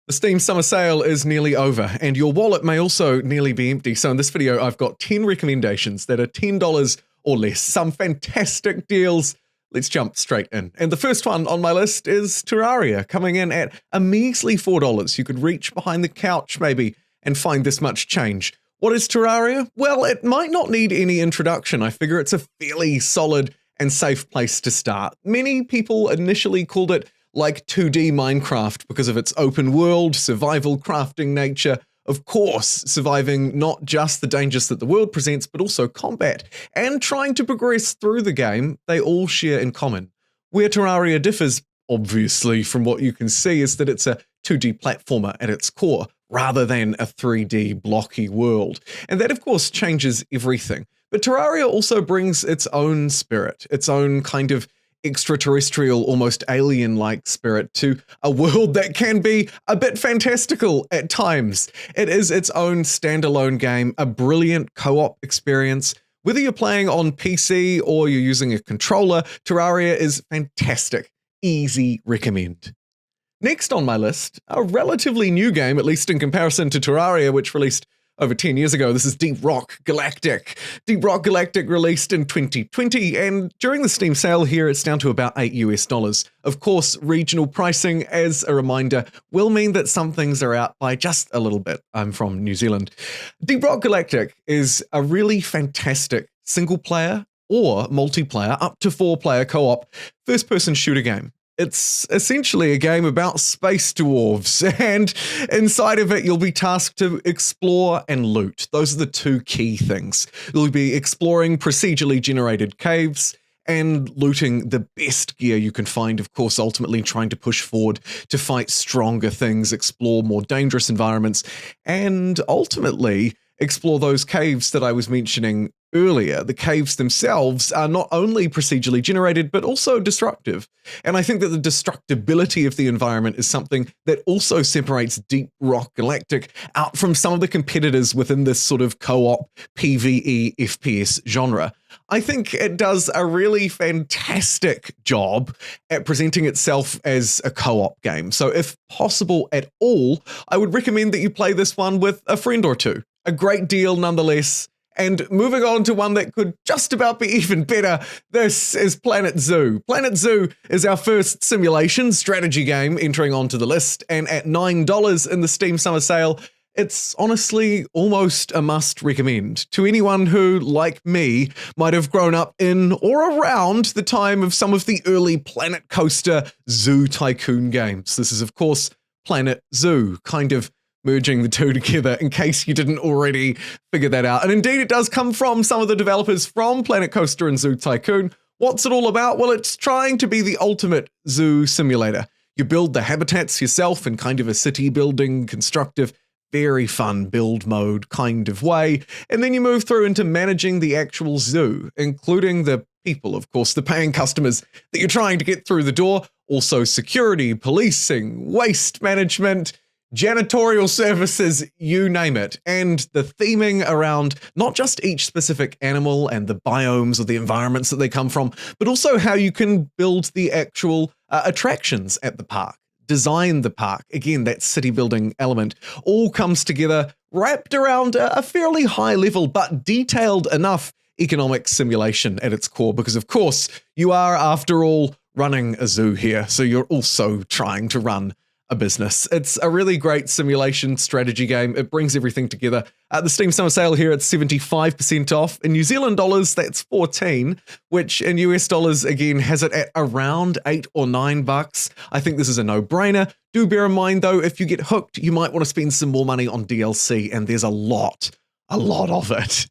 The Steam summer sale is nearly over, and your wallet may also nearly be empty. So in this video, I've got 10 recommendations that are $10 or less. Some fantastic deals. Let's jump straight in. And the first one on my list is Terraria, coming in at a measly $4. You could reach behind the couch maybe and find this much change. What is Terraria? Well, it might not need any introduction. I figure it's a fairly solid and safe place to start. Many people initially called it like 2D Minecraft because of its open world, survival crafting nature, of course, surviving not just the dangers that the world presents, but also combat, and trying to progress through the game, they all share in common. Where Terraria differs, obviously, from what you can see, is that it's a 2D platformer at its core, rather than a 3D blocky world. And that, of course, changes everything. But Terraria also brings its own spirit, its own kind of extraterrestrial, almost alien-like spirit to a world that can be a bit fantastical at times. It is its own standalone game, a brilliant co-op experience. Whether you're playing on PC or you're using a controller, Terraria is fantastic. Easy recommend. Next on my list, a relatively new game, at least in comparison to Terraria, which released over 10 years ago. This is Deep Rock Galactic. Deep Rock Galactic released in 2020, and during the Steam sale here, it's down to about $8 US. Of course, regional pricing, as a reminder, will mean that some things are out by just a little bit. I'm from New Zealand. Deep Rock Galactic is a really fantastic single-player or multiplayer, up to 4-player co-op, first-person shooter game. It's essentially a game about space dwarves, and inside of it, you'll be tasked to explore and loot. Those are the two key things. You'll be exploring procedurally generated caves and looting the best gear you can find, of course, ultimately trying to push forward to fight stronger things, explore more dangerous environments, and ultimately explore those caves that I was mentioning earlier. The caves themselves are not only procedurally generated, but also destructive. And I think that the destructibility of the environment is something that also separates Deep Rock Galactic out from some of the competitors within this sort of co-op PvE FPS genre. I think it does a really fantastic job at presenting itself as a co-op game. So if possible at all, I would recommend that you play this one with a friend or two. A great deal nonetheless. And moving on to one that could just about be even better, this is Planet Zoo. Planet Zoo is our first simulation strategy game entering onto the list, and at $9 in the Steam summer sale, it's honestly almost a must recommend to anyone who, like me, might have grown up in or around the time of some of the early Planet Coaster Zoo Tycoon games. This is, of course, Planet Zoo, kind of merging the two together in case you didn't already figure that out. And indeed, it does come from some of the developers from Planet Coaster and Zoo Tycoon. What's it all about? Well, it's trying to be the ultimate zoo simulator. You build the habitats yourself in kind of a city building, constructive, very fun build mode kind of way. And then you move through into managing the actual zoo, including the people, of course, the paying customers that you're trying to get through the door. Also security, policing, waste management, janitorial services, you name it. And the theming around not just each specific animal and the biomes or the environments that they come from, but also how you can build the actual attractions at the park, design the park. Again, that city building element all comes together, wrapped around a fairly high level, but detailed enough economic simulation at its core, because of course you are, after all, running a zoo here. So you're also trying to run a business. It's a really great simulation strategy game. It brings everything together. At the Steam summer sale here, it's 75% off. In New Zealand dollars, that's 14, which in US dollars, again, has it at around $8 or $9. I think this is a no-brainer. Do bear in mind, though, if you get hooked, you might want to spend some more money on DLC, and there's a lot of it.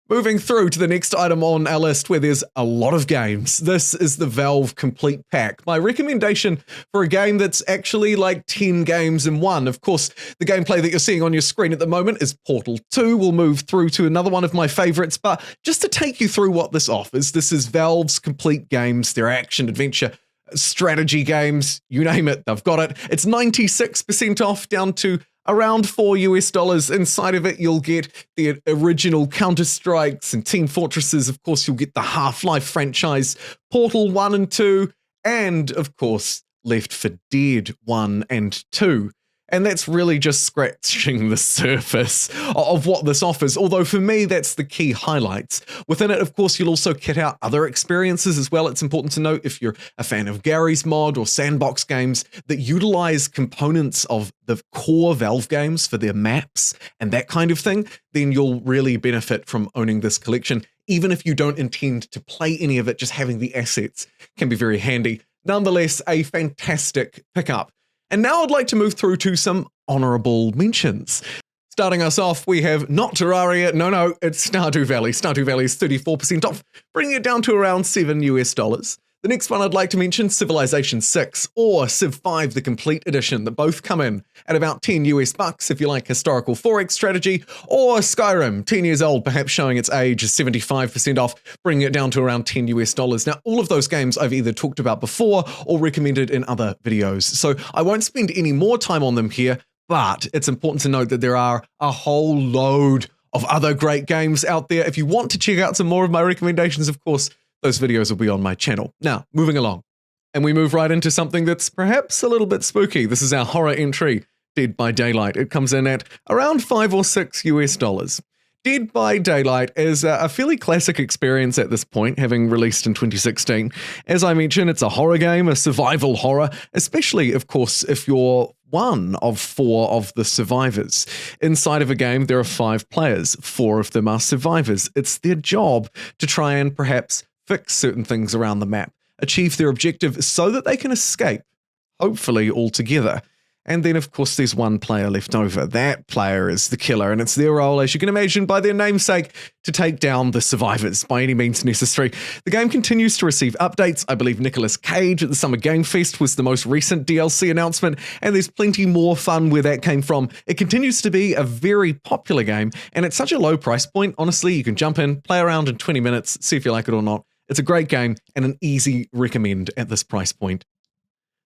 Moving through to the next item on our list where there's a lot of games. This is the Valve Complete Pack. My recommendation for a game that's actually like 10 games in one. Of course, the gameplay that you're seeing on your screen at the moment is Portal 2. We'll move through to another one of my favorites, but just to take you through what this offers, this is Valve's Complete Games, their action, adventure, strategy games, you name it, they've got it. It's 96% off, down to around $4 US. Inside of it, you'll get the original Counter-Strikes and Team Fortresses. Of course, you'll get the Half-Life franchise, Portal 1 and 2, and, of course, Left 4 Dead 1 and 2. And that's really just scratching the surface of what this offers, although for me, that's the key highlights. Within it, of course, you'll also kit out other experiences as well. It's important to note, if you're a fan of Gary's Mod or sandbox games that utilize components of the core Valve games for their maps and that kind of thing, then you'll really benefit from owning this collection. Even if you don't intend to play any of it, just having the assets can be very handy. Nonetheless, a fantastic pickup. And now I'd like to move through to some honorable mentions. Starting us off, we have not Terraria, no, it's Stardew Valley. Stardew Valley is 34% off, bringing it down to around $7 US. The next one I'd like to mention, Civilization 6 or Civ 5, the complete edition, that both come in at about $10 US if you like historical 4X strategy, or Skyrim, 10 years old, perhaps showing its age, is 75% off, bringing it down to around $10 US. Now, all of those games I've either talked about before or recommended in other videos, so I won't spend any more time on them here, but it's important to note that there are a whole load of other great games out there. If you want to check out some more of my recommendations, of course, those videos will be on my channel. Now, moving along. And we move right into something that's perhaps a little bit spooky. This is our horror entry, Dead by Daylight. It comes in at around $5 or $6 US. Dead by Daylight is a fairly classic experience at this point, having released in 2016. As I mentioned, it's a horror game, a survival horror, especially, of course, if you're one of 4 of the survivors. Inside of a game, there are 5 players. 4 of them are survivors. It's their job to try and perhaps fix certain things around the map, achieve their objective so that they can escape, hopefully altogether. And then, of course, there's one player left over. That player is the killer, and it's their role, as you can imagine by their namesake, to take down the survivors by any means necessary. The game continues to receive updates. I believe Nicolas Cage at the Summer Game Fest was the most recent DLC announcement, and there's plenty more fun where that came from. It continues to be a very popular game, and at such a low price point, honestly, you can jump in, play around in 20 minutes, see if you like it or not. It's a great game and an easy recommend at this price point.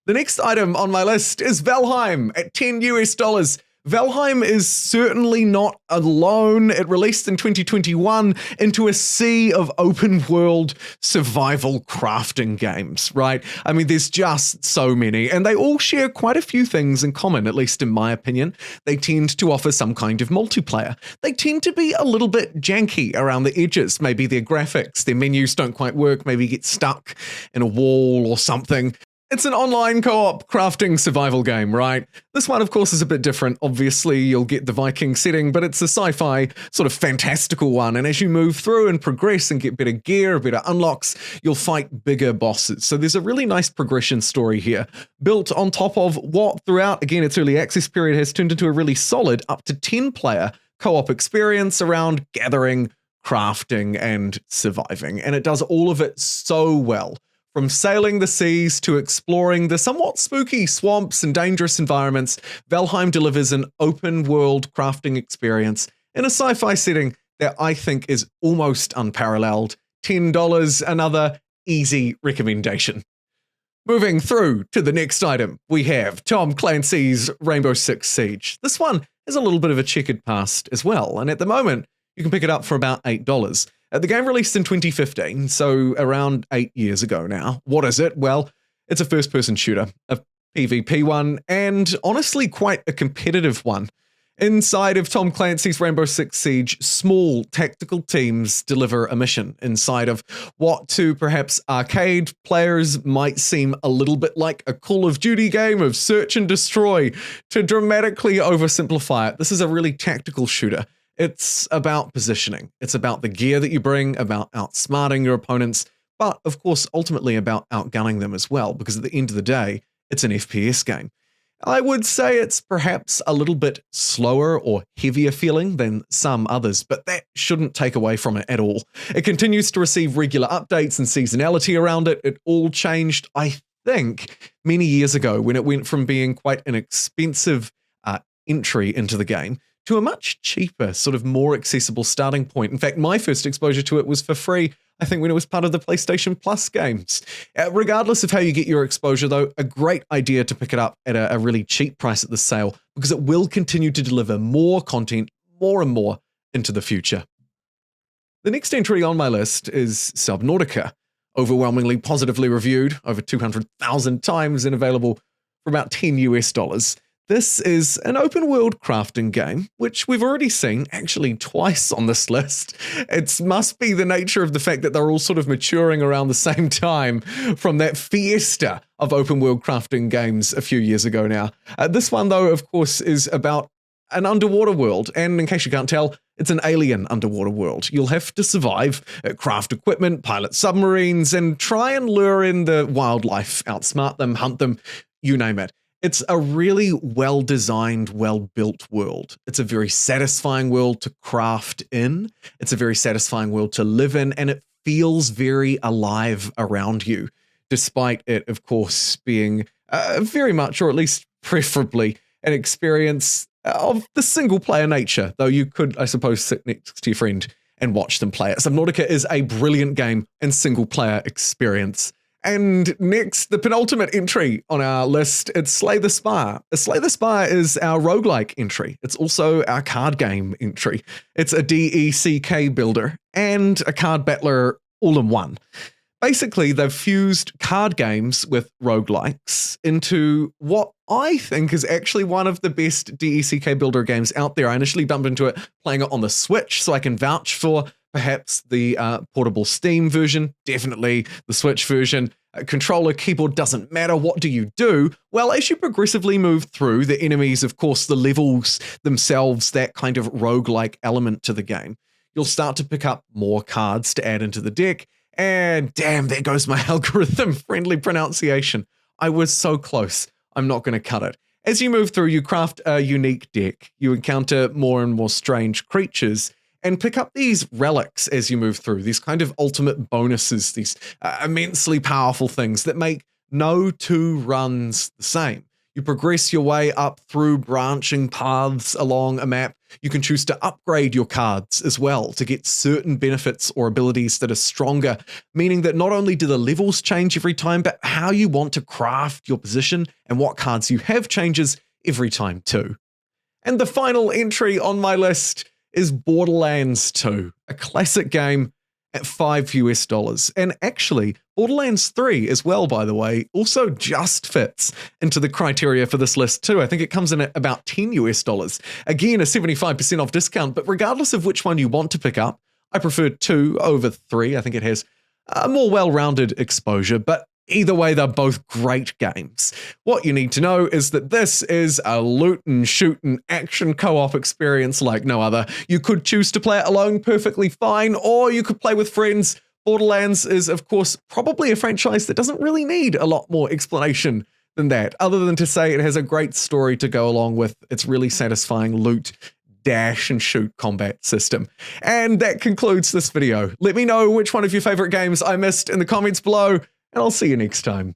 The next item on my list is Valheim at $10 US. Valheim is certainly not alone. It released in 2021 into a sea of open world survival crafting games, right? I mean, there's just so many, and they all share quite a few things in common, at least in my opinion. They tend to offer some kind of multiplayer. They tend to be a little bit janky around the edges. Maybe their graphics, their menus don't quite work, maybe you get stuck in a wall or something. It's an online co-op crafting survival game, right? This one, of course, is a bit different. Obviously, you'll get the Viking setting, but it's a sci-fi sort of fantastical one. And as you move through and progress and get better gear, better unlocks, you'll fight bigger bosses. So there's a really nice progression story here, built on top of what throughout, again, its early access period has turned into a really solid up to 10-player co-op experience around gathering, crafting, and surviving. And it does all of it so well. From sailing the seas to exploring the somewhat spooky swamps and dangerous environments, Valheim delivers an open-world crafting experience in a sci-fi setting that I think is almost unparalleled. $10, another easy recommendation. Moving through to the next item, we have Tom Clancy's Rainbow Six Siege. This one has a little bit of a checkered past as well, and at the moment, you can pick it up for about $8. The game released in 2015, so around 8 years ago now. What is it? Well, it's a first-person shooter, a PvP one, and honestly quite a competitive one. Inside of Tom Clancy's Rainbow Six Siege, small tactical teams deliver a mission inside of what to perhaps arcade players might seem a little bit like a Call of Duty game of search and destroy. To dramatically oversimplify it, this is a really tactical shooter. It's about positioning. It's about the gear that you bring, about outsmarting your opponents, but of course, ultimately about outgunning them as well, because at the end of the day, it's an FPS game. I would say it's perhaps a little bit slower or heavier feeling than some others, but that shouldn't take away from it at all. It continues to receive regular updates and seasonality around it. It all changed, I think, many years ago when it went from being quite an expensive entry into the game to a much cheaper, sort of more accessible starting point. In fact, my first exposure to it was for free, I think, when it was part of the PlayStation Plus games. Regardless of how you get your exposure, though, a great idea to pick it up at a really cheap price at the sale, because it will continue to deliver more content, more and more, into the future. The next entry on my list is Subnautica, overwhelmingly positively reviewed over 200,000 times and available for about $10 US. This is an open world crafting game, which we've already seen actually twice on this list. It must be the nature of the fact that they're all sort of maturing around the same time from that fiesta of open world crafting games a few years ago now. This one, though, of course, is about an underwater world, and in case you can't tell, it's an alien underwater world. You'll have to survive, craft equipment, pilot submarines, and try and lure in the wildlife, outsmart them, hunt them, you name it. It's a really well-designed, well-built world. It's a very satisfying world to craft in. It's a very satisfying world to live in, and it feels very alive around you, despite it, of course, being very much, or at least preferably, an experience of the single-player nature, though you could, I suppose, sit next to your friend and watch them play it. Subnautica is a brilliant game and single-player experience. And next, the penultimate entry on our list, it's Slay the Spire. Slay the Spire is our roguelike entry. It's also our card game entry. It's a DECK builder and a card battler all in one. Basically, they've fused card games with roguelikes into what I think is actually one of the best DECK builder games out there. I initially bumped into it playing it on the Switch, so I can vouch for perhaps the portable Steam version, definitely the Switch version. Controller, keyboard, doesn't matter. What do you do? Well, as you progressively move through, the enemies, of course, the levels themselves, that kind of roguelike element to the game, you'll start to pick up more cards to add into the deck. And damn, there goes my algorithm-friendly pronunciation. I was so close. I'm not going to cut it. As you move through, you craft a unique deck. You encounter more and more strange creatures and pick up these relics as you move through, these kind of ultimate bonuses, these immensely powerful things that make no two runs the same. You progress your way up through branching paths along a map. You can choose to upgrade your cards as well to get certain benefits or abilities that are stronger, meaning that not only do the levels change every time, but how you want to craft your position and what cards you have changes every time too. And the final entry on my list is Borderlands 2, a classic game at $5 US. And actually, Borderlands 3 as well, by the way, also just fits into the criteria for this list too. I think it comes in at about $10 US. Again, a 75% off discount, but regardless of which one you want to pick up, I prefer 2 over 3. I think it has a more well-rounded exposure, but either way, they're both great games. What you need to know is that this is a loot and shoot and action co-op experience like no other. You could choose to play it alone perfectly fine, or you could play with friends. Borderlands is, of course, probably a franchise that doesn't really need a lot more explanation than that, other than to say it has a great story to go along with its really satisfying loot, dash, and shoot combat system. And that concludes this video. Let me know which one of your favorite games I missed in the comments below, and I'll see you next time.